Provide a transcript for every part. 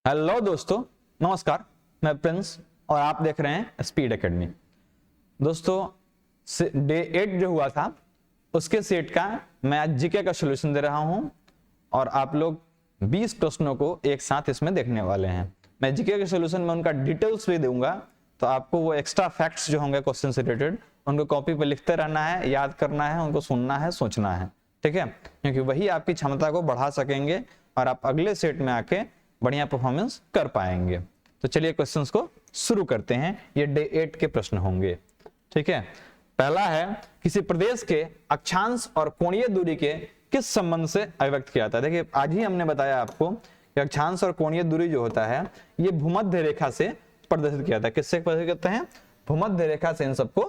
Hello दोस्तों, नमस्कार। मैं प्रिंस और आप देख रहे हैं स्पीड एकेडमी। दोस्तों, डे 8 जो हुआ था उसके सेट का मैं आज जीके का सॉल्यूशन दे रहा हूं और आप लोग 20 प्रश्नों को एक साथ इसमें देखने वाले हैं। मैं जीके के सॉल्यूशन में उनका डिटेल्स भी दूंगा, तो आपको वो एक्स्ट्रा फैक्ट्स जो होंगे क्वेश्चन से रिलेटेड उनको कॉपी पे लिखते रहना है, याद करना है, उनको सुनना है, सोचना है, ठीक है, क्योंकि वही आपकी क्षमता को बढ़ा सकेंगे और आप अगले सेट में आके बढ़िया परफॉर्मेंस कर पाएंगे। तो चलिए क्वेश्चंस को शुरू करते हैं। ये डे 8 के प्रश्न होंगे, ठीक है। पहला है, किसी प्रदेश के अक्षांश और कोणीय दूरी के किस संबंध से अभिव्यक्त किया जाता है। देखिए, आज ही हमने बताया आपको कि अक्षांश और कोणीय दूरी जो होता है ये भूमध्य रेखा से प्रदर्शित किया जाता है। किससे प्रदर्शित करते हैं? भूमध्य रेखा से इन सबको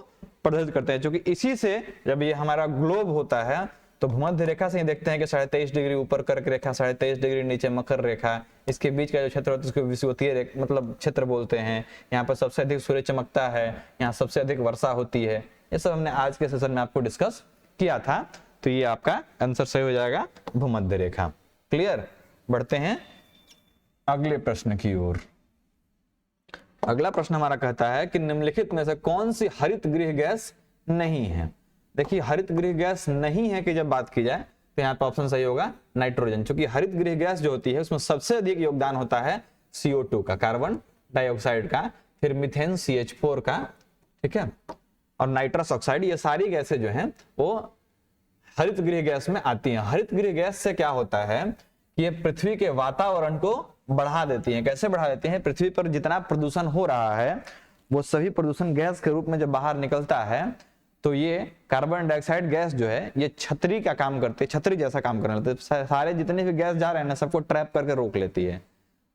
प्रदर्शित करते हैं, क्योंकि इसी से जब ये हमारा ग्लोब होता है तो भूमध्य रेखा से ही देखते हैं कि 23.5 डिग्री ऊपर कर्क रेखा, 23.5 डिग्री नीचे मकर रेखा, इसके बीच का जो क्षेत्र होता है उसको विषुवतीय मतलब क्षेत्र बोलते हैं। यहाँ पर सबसे अधिक सूर्य चमकता है, यहाँ सबसे अधिक वर्षा होती है। ये सब हमने आज के सेशन में आपको डिस्कस किया था, तो ये आपका आंसर सही हो जाएगा, भूमध्य रेखा। क्लियर? बढ़ते हैं अगले प्रश्न की ओर। अगला प्रश्न हमारा कहता है कि निम्नलिखित में से कौन सी हरित गृह गैस नहीं है। देखिए, हरित गृह गैस नहीं है कि जब बात की जाए तो यहाँ पे ऑप्शन सही होगा नाइट्रोजन, क्योंकि हरित गृह गैस जो होती है उसमें सबसे अधिक योगदान होता है CO2 का, कार्बन डाइऑक्साइड का, फिर मीथेन CH4 का, ठीक है, और नाइट्रस ऑक्साइड। ये सारी गैसें जो हैं वो हरित गृह गैस में आती हैं। हरित गृह गैस से क्या होता है कि ये पृथ्वी के वातावरण को बढ़ा देती हैं। कैसे बढ़ा देती हैं? पृथ्वी पर जितना प्रदूषण हो रहा है वो सभी प्रदूषण गैस के रूप में जब बाहर निकलता है तो ये कार्बन डाइऑक्साइड गैस जो है ये छतरी का काम करती है, छतरी जैसा काम करने लगती है। सारे जितने भी गैस जा रहे हैं ना सबको ट्रैप करके रोक लेती है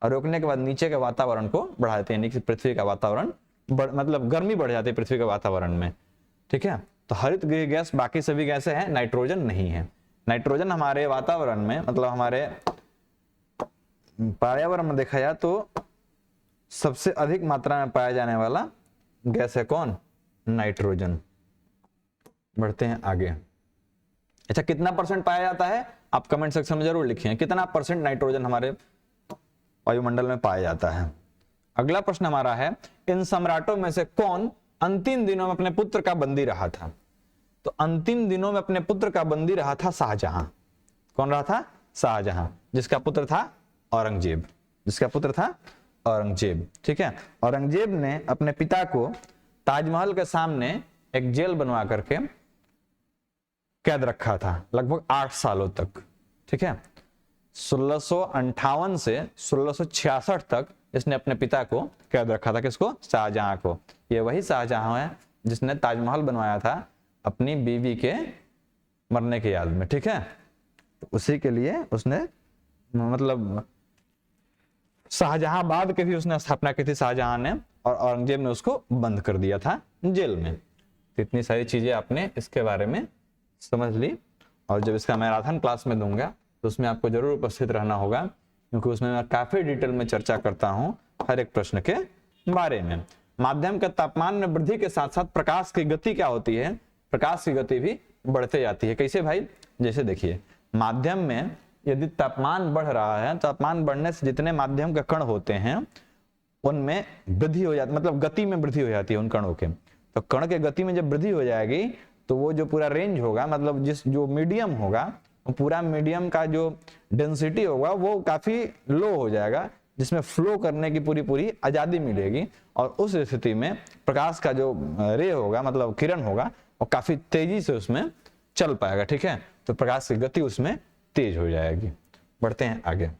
और रोकने के बाद नीचे के वातावरण को बढ़ा देती है। नीचे पृथ्वी का वातावरण मतलब गर्मी बढ़ जाती है पृथ्वी के वातावरण में, ठीक है। तो हरित गृह गैस बाकी सभी गैसें हैं, नाइट्रोजन नहीं है। नाइट्रोजन हमारे वातावरण में मतलब हमारे पर्यावरण में देखा जाए तो सबसे अधिक मात्रा में पाया जाने वाला गैस है कौन? नाइट्रोजन। बढ़ते हैं आगे। अच्छा, कितना परसेंट पाया जाता है आप कमेंट सेक्शन में जरूर लिखिए, कितना परसेंट नाइट्रोजन हमारे वायुमंडल में पाया जाता है। अगला प्रश्न हमारा है, इन सम्राटों में से कौन अंतिम दिनों में अपने पुत्र का बंदी रहा था। तो अंतिम दिनों में अपने पुत्र का बंदी रहा था शाहजहां। कौन रहा था? शाहजहां, जिसका पुत्र था औरंगजेब, जिसका पुत्र था औरंगजेब, ठीक है। औरंगजेब ने अपने पिता को ताजमहल के सामने एक जेल बनवा करके कैद रखा था लगभग 8 सालों तक, ठीक है। 1658 से 1666 तक इसने अपने पिता को कैद रखा था। किसको? शाहजहां को। ये वही शाहजहां है जिसने ताजमहल बनवाया था अपनी बीवी के मरने की याद में, ठीक है। तो उसी के लिए उसने मतलब शाहजहांबाद की भी उसने स्थापना की थी शाहजहां ने, और औरंगजेब ने उसको बंद कर दिया था जेल में। तो इतनी सारी चीजें आपने इसके बारे में समझ ली, और जब इसका मैराथन क्लास में दूंगा तो उसमें आपको जरूर उपस्थित रहना होगा, क्योंकि उसमें मैं काफी डिटेल में चर्चा करता हूं हर एक प्रश्न के बारे में। माध्यम के तापमान में वृद्धि के साथ साथ प्रकाश की गति क्या होती है? प्रकाश की गति भी बढ़ते जाती है। कैसे भाई? जैसे देखिए, माध्यम में यदि तापमान बढ़ रहा है, तापमान बढ़ने से जितने माध्यम के कण होते हैं उनमें वृद्धि हो जाती, मतलब गति में वृद्धि हो जाती है उन कणों के। तो कण के गति में जब वृद्धि हो जाएगी तो वो जो पूरा रेंज होगा, मतलब जो मीडियम होगा, वो पूरा मीडियम का जो डेंसिटी होगा वो काफी लो हो जाएगा, जिसमें फ्लो करने की पूरी आजादी मिलेगी, और उस स्थिति में प्रकाश का जो रे होगा, मतलब किरण होगा, वो काफी तेजी से उसमें चल पाएगा, ठीक है। तो प्रकाश की गति उसमें तेज हो जाएगी। बढ़ते हैं आगे।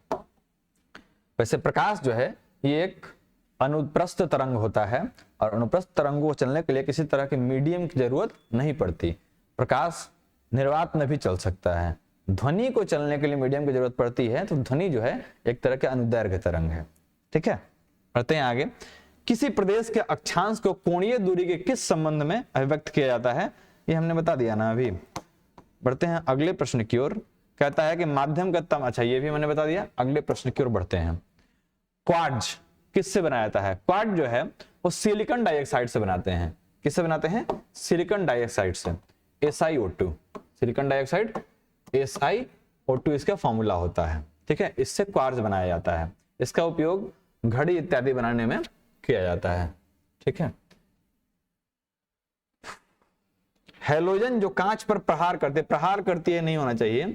वैसे प्रकाश जो है ये एक अनुप्रस्थ तरंग होता है, और अनुप्रस्थ तरंगों को चलने के लिए किसी तरह के मीडियम की जरूरत नहीं पड़ती। प्रकाश निर्वात में भी चल सकता है। ध्वनि को चलने के लिए मीडियम की जरूरत पड़ती है, तो ध्वनि जो है एक तरह के अनुदैर्घ्य तरंग है, ठीक है। बढ़ते हैं आगे। किसी प्रदेश के अक्षांश को कोणीय दूरी के किस संबंध में अभिव्यक्त किया जाता है? ये हमने बता दिया ना अभी। बढ़ते हैं अगले प्रश्न की ओर। कहता है कि माध्यम का तम, अच्छा ये भी मैंने बता दिया। अगले प्रश्न की ओर बढ़ते हैं। क्वार्ट्ज किससे बनाया जाता है? क्वार्ट्ज जो है वो सिलिकॉन डाइऑक्साइड से बनाते हैं। किससे बनाते हैं? सिलिकॉन डाइऑक्साइड से, SiO2। सिलिकॉन डाइऑक्साइड SiO2 इसका फॉर्मूला होता है, ठीक है। इससे क्वार्ट्ज बनाया जाता है। इसका उपयोग घड़ी इत्यादि बनाने में किया जाता है। ठीक है। हेलोजन जो कांच पर प्रहार करती है नहीं होना चाहिए।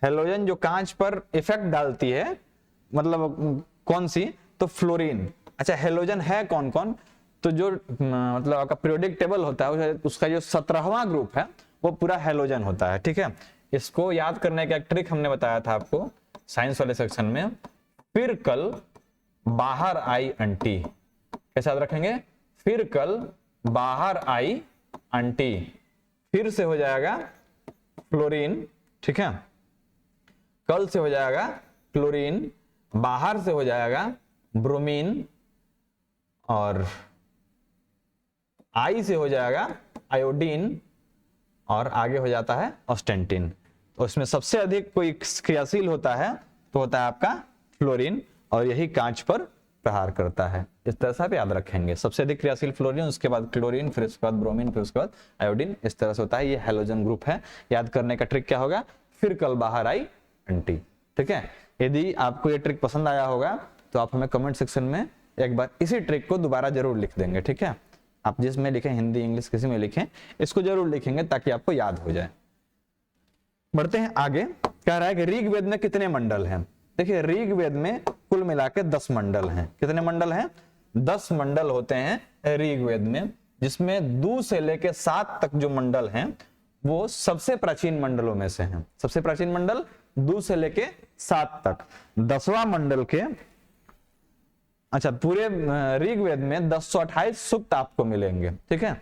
हेलोजन जो कांच पर इफेक्ट डालती है, मतलब कौन सी, तो फ्लोरीन। अच्छा, हेलोजन है कौन कौन, तो जो मतलब आपका पीरियोडिक टेबल होता है उसका जो 17वां ग्रुप है वो पूरा हेलोजन होता है। ठीक है। इसको याद करने का एक ट्रिक हमने बताया था आपको साइंस वाले सेक्शन में। फिर कल बाहर आई आंटी, कैसे याद रखेंगे, फिर कल बाहर आई आंटी, फिर से हो जाएगा फ्लोरीन। ठीक है। कल से हो जाएगा क्लोरीन, बाहर से हो जाएगा ब्रोमीन, और आई से हो जाएगा आयोडीन, और आगे हो जाता है ऑस्टेंटिन। तो उसमें सबसे अधिक कोई क्रियाशील होता है तो होता है आपका फ्लोरीन, और यही कांच पर प्रहार करता है। इस तरह से आप याद रखेंगे, सबसे अधिक क्रियाशील फ्लोरीन, उसके बाद क्लोरीन, फिर उसके बाद ब्रोमीन, फिर उसके बाद आयोडीन। इस तरह से होता है। ये हेलोजन ग्रुप है। याद करने का ट्रिक क्या होगा, फिर कल बाहर आई आंटी। ठीक है। यदि आपको ये ट्रिक पसंद आया होगा तो आप हमें कमेंट सेक्शन में एक बार इसी ट्रिक को दोबारा जरूर लिख देंगे। ठीक है। आप जिसमें लिखें, हिंदी इंग्लिश किसी में लिखें, इसको जरूर लिखेंगे ताकि आपको याद हो जाए। बढ़ते हैं आगे। कह रहा है कि ऋग्वेद में कितने मंडल हैं। देखिए, ऋग्वेद में कुल मिला के 10 मंडल हैं। कितने मंडल हैं, 10 मंडल होते हैं ऋग्वेद में, जिसमें 2 से लेके 7 तक जो मंडल हैं वो सबसे प्राचीन मंडलों में से हैं। सबसे प्राचीन मंडल 2 से लेके 7 तक। 10वां मंडल के, अच्छा, पूरे ऋग्वेद में 1028 सूक्त आपको मिलेंगे। ठीक है,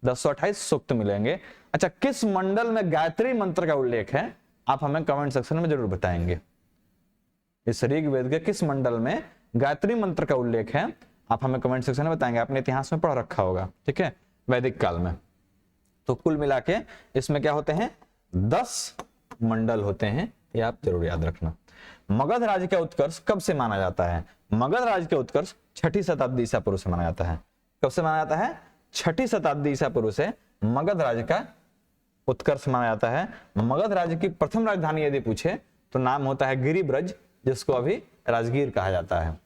1028 सूक्त मिलेंगे। अच्छा, किस मंडल में गायत्री मंत्र का उल्लेख है, आप हमें कमेंट सेक्शन में जरूर बताएंगे। इस ऋग्वेद के किस मंडल में गायत्री मंत्र का उल्लेख है, आप हमें कमेंट सेक्शन में बताएंगे। आपने इतिहास में पढ़ रखा होगा। ठीक है, वैदिक काल में। तो कुल मिला के इसमें क्या होते हैं, 10 मंडल होते हैं। ये आप जरूर याद रखना। मगध राज्य का उत्कर्ष कब से माना जाता है। मगध राज्य का उत्कर्ष 6ठी शताब्दी ईसा पूर्व से माना जाता है। कब से माना जाता है, 6ठी शताब्दी ईसा पूर्व से मगध राज्य का उत्कर्ष माना जाता है। मगध राज्य की प्रथम राजधानी यदि पूछे तो नाम होता है गिरिब्रज, जिसको अभी राजगीर कहा जाता है।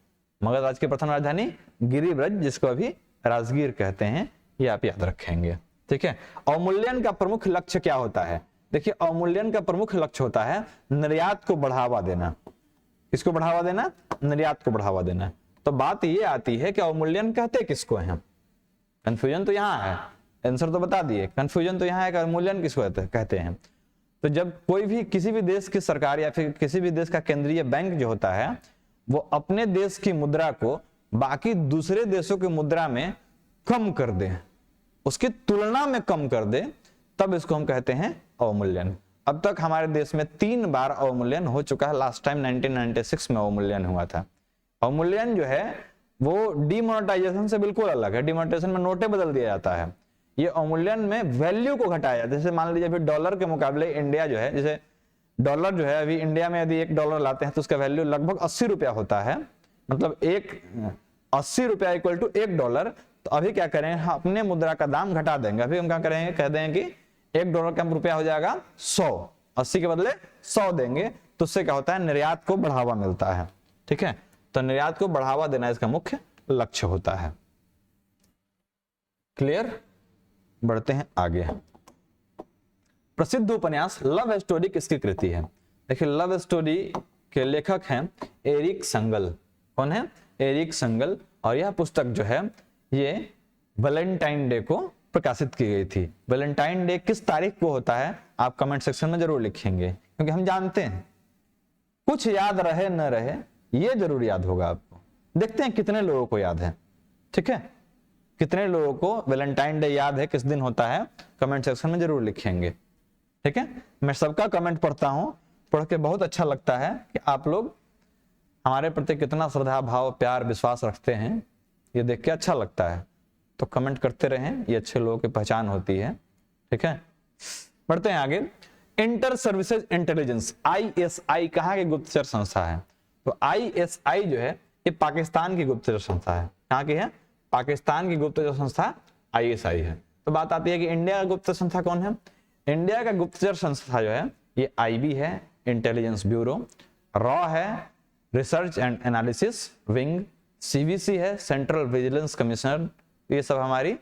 मगध राज्य की प्रथम राजधानी गिरिब्रज, जिसको अभी राजगीर कहते हैं। ये आप याद रखेंगे। ठीक है। अवमूल्यन का प्रमुख लक्ष्य क्या होता है। देखिए, अवमूल्यन का प्रमुख लक्ष्य होता है निर्यात को बढ़ावा देना। किसको बढ़ावा देना, निर्यात को बढ़ावा देना। तो बात ये आती है कि अवमूल्यन कहते किसको हैं। कंफ्यूजन तो यहाँ है, आंसर तो बता दिए, कंफ्यूजन तो यहाँ है कि अवमूल्यन किसको कहते हैं। तो जब कोई भी किसी भी देश की सरकार या फिर किसी भी देश का केंद्रीय बैंक जो होता है वो अपने देश की मुद्रा को बाकी दूसरे देशों की मुद्रा में कम कर दे, उसकी तुलना में कम कर दे, तब इसको हम कहते हैं अवमूल्यन। अब तक हमारे देश में 3 बार अवमूल्यन हो चुका है। लास्ट टाइम 1996 में अवमूल्यन हुआ था। अवमूल्यन जो है वो डिमोनेटाइजेशन से बिल्कुल अलग है। डिमोनेटाइजेशन में नोटें बदल दिया जाता है। ये अवमूल्यन में वैल्यू को घटाया जाता है। जैसे मान लीजिए अभी डॉलर के मुकाबले इंडिया जो है, जैसे डॉलर जो है अभी इंडिया में यदि $1 लाते हैं तो उसका वैल्यू लगभग 80 रुपया होता है। मतलब 80 रुपया इक्वल टू $1। तो अभी क्या करें, अपने मुद्रा का दाम घटा देंगे। अभी हम क्या करेंगे, कह देंगे कि $1 का रुपया हो जाएगा 100, 80 के बदले 100 देंगे। तो उससे क्या होता है, निर्यात को बढ़ावा मिलता है। ठीक है। तो निर्यात को बढ़ावा देना इसका मुख्य लक्ष्य होता है। क्लियर। बढ़ते हैं आगे। प्रसिद्ध उपन्यास लव स्टोरी किसकी कृति है। देखिए, लव स्टोरी के लेखक हैं एरिक संगल। कौन है, एरिक संगल। और यह पुस्तक जो है ये वैलेंटाइन डे को प्रकाशित की गई थी। वैलेंटाइन डे किस तारीख को होता है, आप कमेंट सेक्शन में जरूर लिखेंगे, क्योंकि हम जानते हैं कुछ याद रहे न रहे, ये जरूर याद होगा आपको। देखते हैं कितने लोगों को याद है। ठीक है, कितने लोगों को वैलेंटाइन डे याद है, किस दिन होता है, कमेंट सेक्शन में जरूर लिखेंगे। ठीक है। मैं सबका कमेंट पढ़ता हूं, पढ़ के बहुत अच्छा लगता है कि आप लोग हमारे प्रति कितना श्रद्धा भाव प्यार विश्वास रखते हैं, ये देख के अच्छा लगता है। तो कमेंट करते रहें, ये अच्छे लोगों की पहचान होती है। ठीक है। बढ़ते हैं आगे। इंटर सर्विसेज इंटेलिजेंस ISI कहाँ की गुप्तचर संस्था है। तो ISI जो है ये पाकिस्तान की गुप्तचर संस्था है। कहाँ की है, पाकिस्तान की गुप्तचर संस्था ISI है। तो बात आती है कि इंडिया का गुप्तचर संस्था कौन है। इंडिया का गुप्तचर संस्था जो है ये IB है, इंटेलिजेंस ब्यूरो। रॉ है, research and analysis wing, CVC है सेंट्रल विजिलेंस कमिश्नर, ये सब हमारी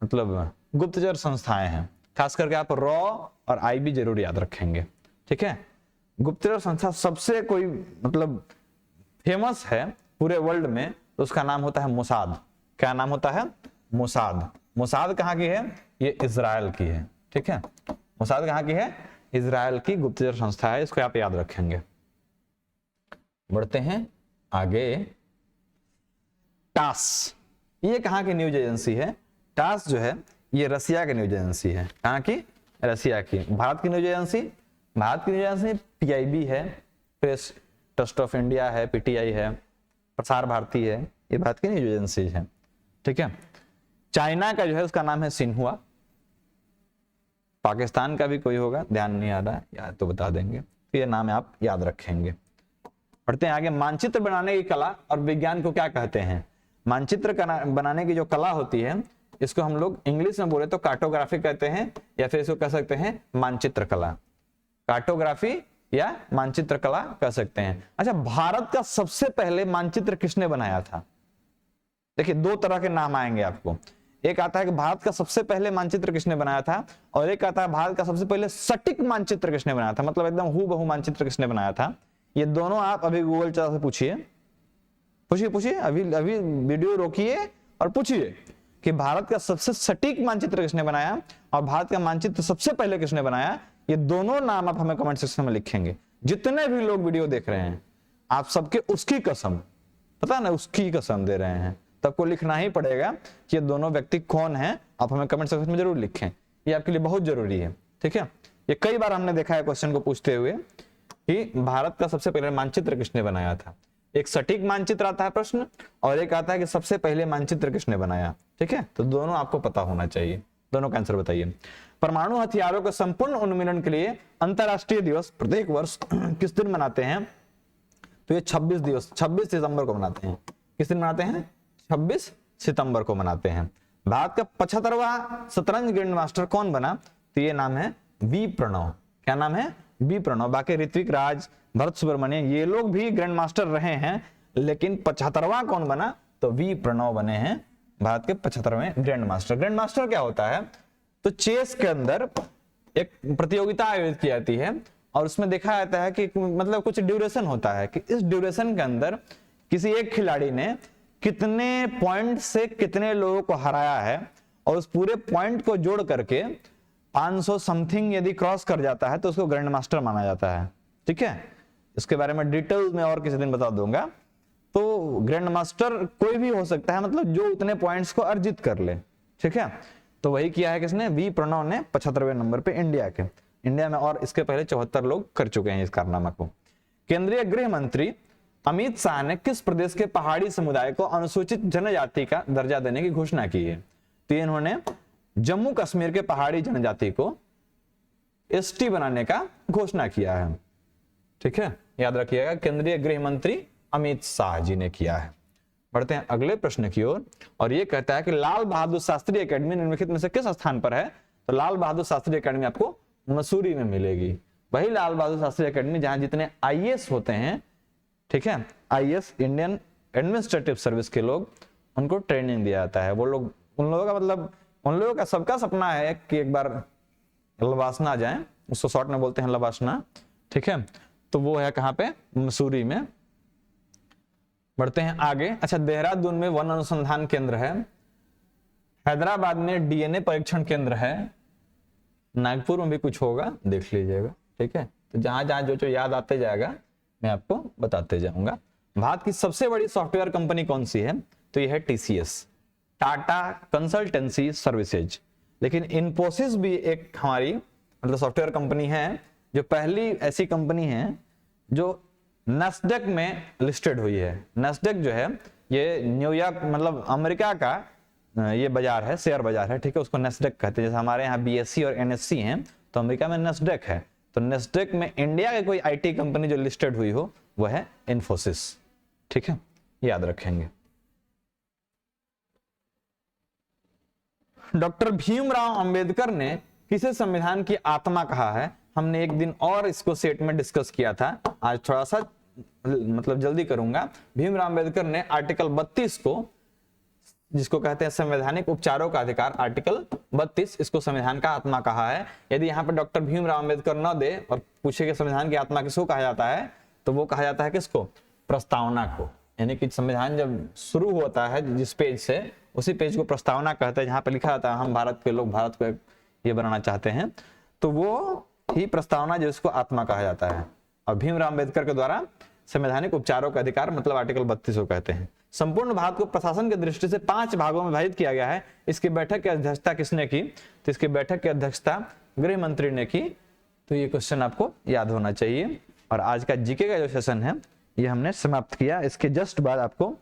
मतलब गुप्तचर संस्थाएं हैं। खास करके आप रॉ और आईबी जरूर याद रखेंगे, ठीक है। गुप्तचर संस्था सबसे कोई मतलब फेमस है पूरे वर्ल्ड में, तो उसका नाम होता है मोसाद। क्या नाम होता है? मोसाद। मोसाद कहाँ की है? ये इजराइल की है, ठीक है। मोसाद कहाँ की है? इजराइल की गुप्तचर संस्था है, इसको आप याद रखेंगे। बढ़ते हैं आगे। टास, ये कहाँ की न्यूज एजेंसी है? टास जो है ये रसिया की न्यूज एजेंसी है। कहाँ की? रसिया की। भारत की न्यूज एजेंसी? भारत की न्यूज एजेंसी पीआईबी है, प्रेस ट्रस्ट ऑफ इंडिया है, पीटीआई है, प्रसार भारती है, ये भारत की न्यूज एजेंसी है, ठीक है। चाइना का जो है उसका नाम है सिन्हुआ। पाकिस्तान का भी कोई होगा, ध्यान नहीं आ रहा या तो बता देंगे, तो ये नाम आप याद रखेंगे। बढ़ते हैं आगे। मानचित्र बनाने की कला और विज्ञान को क्या कहते हैं? मानचित्र बनाने की जो कला होती है इसको हम लोग इंग्लिश में बोले तो कार्टोग्राफी कहते हैं, या फिर इसको कह सकते हैं मानचित्र कला। कार्टोग्राफी या मानचित्र कला कह सकते हैं। अच्छा, भारत का सबसे पहले मानचित्र किसने बनाया था? देखिए, दो तरह के नाम आएंगे आपको। एक आता है कि भारत का सबसे पहले मानचित्र किसने बनाया था, और एक आता है भारत का सबसे पहले सटीक मानचित्र किसने बनाया था, मतलब एकदम हूबहू मानचित्र किसने बनाया था। ये दोनों आप अभी गूगल से पूछिए, पूछिए अभी वीडियो रोकिए और पूछिए कि भारत का सबसे सटीक मानचित्र किसने बनाया और भारत का मानचित्र सबसे पहले किसने बनाया। ये दोनों नाम आप हमें कमेंट सेक्शन में लिखेंगे। जितने भी लोग वीडियो देख रहे हैं आप सबके उसकी कसम, पता ना, उसकी कसम दे रहे हैं, तो आपको लिखना ही पड़ेगा कि ये दोनों व्यक्ति कौन हैं। आप हमें कमेंट सेक्शन में जरूर लिखें, ये आपके लिए बहुत जरूरी है, ठीक है। ये कई बार हमने देखा है क्वेश्चन को पूछते हुए कि भारत का सबसे पहले मानचित्र किसने बनाया था। एक सटीक मानचित्र आता है प्रश्न, और एक आता है कि सबसे पहले मानचित्र किसने बनाया, ठीक है। तो दोनों आपको पता होना चाहिए। दोनों का आंसर बताइए। परमाणु हथियारों के संपूर्ण उन्मूलन के लिए अंतरराष्ट्रीय दिवस प्रत्येक वर्ष किस दिन मनाते हैं? तो ये 26 सितंबर को मनाते हैं। किस दिन मनाते हैं? 26 सितंबर को मनाते हैं। भारत का 75वां शतरंज ग्रैंड मास्टर कौन बना? तो ये नाम है वी प्रणव। क्या नाम है? वी प्रणव। बाकी ऋत्विक राज, भरत सुब्रमण्यम, ये लोग भी ग्रैंड मास्टर रहे हैं, लेकिन 75वां कौन बना? तो वी प्रणव बने हैं भारत के 75वें ग्रैंड मास्टर। ग्रैंड मास्टर क्या होता है? तो चेस के अंदर एक प्रतियोगिता आयोजित की जाती है और उसमें देखा जाता है कि मतलब कुछ ड्यूरेशन होता है कि इस ड्यूरेशन के अंदर किसी एक खिलाड़ी ने कितने पॉइंट से कितने लोगों को हराया है, और उस पूरे पॉइंट को जोड़ करके 500 समथिंग यदि क्रॉस कर जाता है तो उसको ग्रैंड मास्टर माना जाता है, ठीक है। इसके बारे में डिटेल में और किसी दिन बता दूंगा। तो ग्रैंड मास्टर कोई भी हो सकता है, मतलब जो उतने पॉइंट्स को अर्जित कर ले, ठीक है। तो वही किया है किसने? वी प्रणव ने 75वें नंबर पे इंडिया में, और इसके पहले 74 लोग कर चुके हैं इस कारनामा को। केंद्रीय गृह मंत्री अमित शाह ने किस प्रदेश के पहाड़ी समुदाय को अनुसूचित जनजाति का दर्जा देने की घोषणा की है? तो इन्होंने जम्मू कश्मीर के पहाड़ी जनजाति को एसटी बनाने का घोषणा किया है, ठीक है। याद रखिएगा, केंद्रीय गृह मंत्री अमित शाह जी ने किया है। बढ़ते हैं अगले प्रश्न की ओर, और ये कहता है कि लाल बहादुर शास्त्री एकेडमी निम्नलिखित में से किस स्थान पर है? तो लाल बहादुर शास्त्री एकेडमी आपको मसूरी में मिलेगी। वही लाल बहादुर शास्त्री एकेडमी जहां जितने आईएएस होते हैं, ठीक है, आईएएस इंडियन एडमिनिस्ट्रेटिव सर्विस के लोग, उनको ट्रेनिंग दिया जाता है। वो लोग, उन लोगों का मतलब, उन लोगों का सबका सपना है कि एक बार लवासना जाए, उसको शॉर्ट में बोलते हैं लवासना, ठीक है। तो वो है कहां पे? मसूरी में। बढ़ते हैं आगे। अच्छा, देहरादून में वन अनुसंधान केंद्र है, हैदराबाद में डीएनए परीक्षण केंद्र है, नागपुर में भी कुछ होगा, देख लीजिएगा, ठीक है। तो जहां जहां जो याद आते जाएगा मैं आपको बताते जाऊंगा। भारत की सबसे बड़ी सॉफ्टवेयर कंपनी कौन सी है? तो यह है टीसीएस, टाटा कंसल्टेंसी सर्विसेज। लेकिन इन्फोसिस भी एक हमारी मतलब सॉफ्टवेयर कंपनी है, जो पहली ऐसी कंपनी है जो नैस्डैक में लिस्टेड हुई है। नैस्डैक जो है ये न्यूयॉर्क मतलब अमेरिका का ये बाजार है, शेयर बाजार है, ठीक है। उसको नैस्डैक कहते हैं। जैसे हमारे यहाँ बीएससी और एनएससी हैं, तो अमेरिका में नैस्डैक है। तो नैस्डैक में इंडिया की कोई आईटी कंपनी जो लिस्टेड हुई हो वह है इन्फोसिस, ठीक है, याद रखेंगे। डॉक्टर भीमराव अंबेडकर ने किसे संविधान की आत्मा कहा है? हमने एक दिन और इसको सेट में डिस्कस किया था, आज थोड़ा सा मतलब जल्दी करूंगा। भीमराव अंबेडकर ने आर्टिकल 32 को, जिसको कहते हैं संवैधानिक उपचारों का अधिकार, आर्टिकल 32, इसको संविधान का आत्मा कहा है। यदि यहाँ पर डॉक्टर भीमराव अंबेडकर न दे और पूछे कि संविधान की आत्मा किसको कहा जाता है, तो वो कहा जाता है किसको? प्रस्तावना को। यानी कि संविधान जब शुरू होता है जिस पेज से, उसी पेज को प्रस्तावना कहते हैं, जहां पर लिखा जाता है हम भारत के लोग भारत को ये बनाना चाहते हैं, तो वो ही प्रस्तावना जिसको आत्मा कहा जाता है। और भीमराव अंबेडकर के द्वारा संवैधानिक उपचारों का अधिकार मतलब आर्टिकल 32 को कहते हैं। संपूर्ण भारत को प्रशासन की दृष्टि से 5 भागों में विभाजित किया गया है। इसकी बैठक की अध्यक्षता किसने की? तो इसकी बैठक की अध्यक्षता गृह मंत्री ने की। तो ये क्वेश्चन आपको याद होना चाहिए। और आज का जीके का जो सेशन है ये हमने समाप्त किया। इसके जस्ट बाद आपको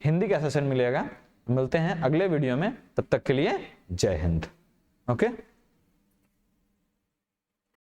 हिंदी का सेशन मिलेगा। मिलते हैं अगले वीडियो में, तब तक के लिए जय हिंद। ओके।